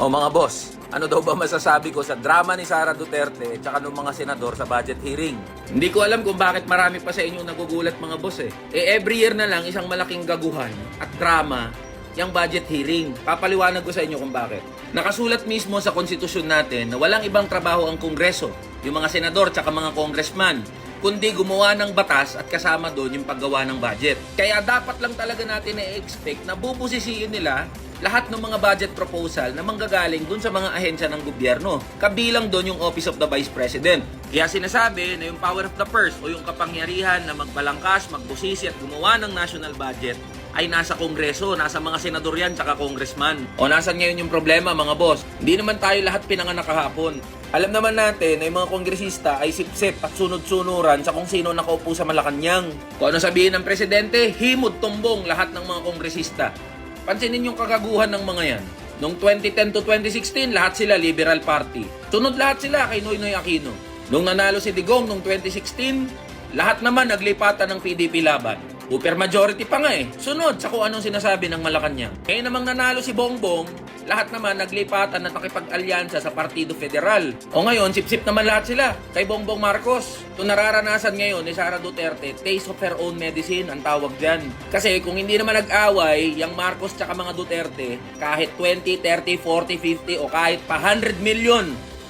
O mga boss, ano daw ba masasabi ko sa drama ni Sara Duterte at saka ng mga senador sa budget hearing? Hindi ko alam kung bakit marami pa sa inyo nagugulat mga boss eh. Every year na lang isang malaking gaguhan at drama yung budget hearing. Papaliwanag ko sa inyo kung bakit. Nakasulat mismo sa konstitusyon natin na walang ibang trabaho ang Kongreso, yung mga senador at saka mga congressman, kundi gumawa ng batas at kasama doon yung paggawa ng budget. Kaya dapat lang talaga natin i-expect na bubusisiin nila lahat ng mga budget proposal na manggagaling dun sa mga ahensya ng gobyerno. Kabilang doon yung Office of the Vice President. Kaya sinasabi na yung power of the purse o yung kapangyarihan na magbalangkas, magbusisi at gumawa ng national budget ay nasa Kongreso, nasa mga senador yan, tsaka congressman. O nasan ngayon yung problema mga boss? Hindi naman tayo lahat pinanganak kahapon. Alam naman natin na yung mga kongresista ay sipsip at sunod-sunuran sa kung sino nakaupo sa Malacanang. Kung ano sabihin ng presidente, himod tumbong lahat ng mga kongresista. Pansinin yung kagaguhan ng mga yan. Noong 2010 to 2016, lahat sila Liberal Party. Sunod lahat sila kay Noynoy Aquino. Noong nanalo si Digong noong 2016, lahat naman naglipatan ng PDP laban. Super majority pa nga eh. Sunod sa kung anong sinasabi ng Malacanang. Kaya namang nanalo si Bongbong, lahat naman naglipatan at nakipag-alyansa sa Partido Federal. O ngayon, sip-sip naman lahat sila kay Bongbong Marcos. Ito nararanasan ngayon ni Sara Duterte, taste of her own medicine ang tawag dyan. Kasi kung hindi naman nag-away, yung Marcos tsaka mga Duterte, kahit 20, 30, 40, 50 o kahit pa 100 million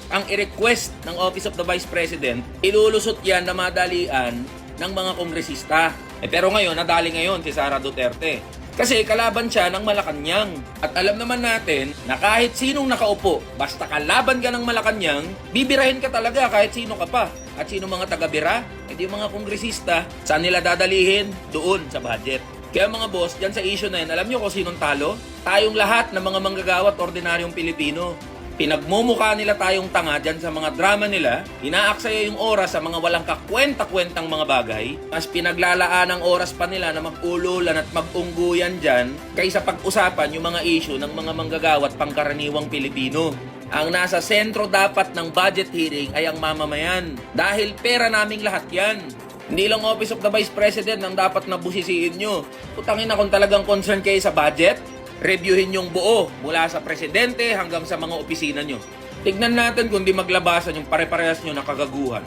ang i-request ng Office of the Vice President, ilulusot yan na madalian ng mga kongresista. Pero ngayon, nadali ngayon si Sara Duterte. Kasi kalaban siya ng Malacanang. At alam naman natin na kahit sinong nakaupo, basta kalaban ka ng Malacanang, bibirahin ka talaga kahit sino ka pa. At sino mga taga-bira? Hindi mga kongresista. Saan nila dadalihin? Doon sa budget. Kaya mga boss, dyan sa issue na yan, alam nyo kung sinong talo? Tayong lahat ng mga manggagawa at ordinaryong Pilipino. Pinagmumukha nila tayong tanga dyan sa mga drama nila, inaaksaya yung oras sa mga walang kakwenta-kwentang mga bagay, mas pinaglalaan ang oras pa nila na mag-ululan at mag-ungguyan dyan kaysa pag-usapan yung mga issue ng mga manggagawat pangkaraniwang Pilipino. Ang nasa sentro dapat ng budget hearing ay ang mamamayan dahil pera naming lahat yan. Hindi lang Office of the Vice President ang dapat nabusisiin nyo. Putangin na kung talagang concern kayo sa budget, reviewin yung buo mula sa presidente hanggang sa mga opisina nyo. Tignan natin kung di maglabasan yung pare-parehas nyo na kagaguhan.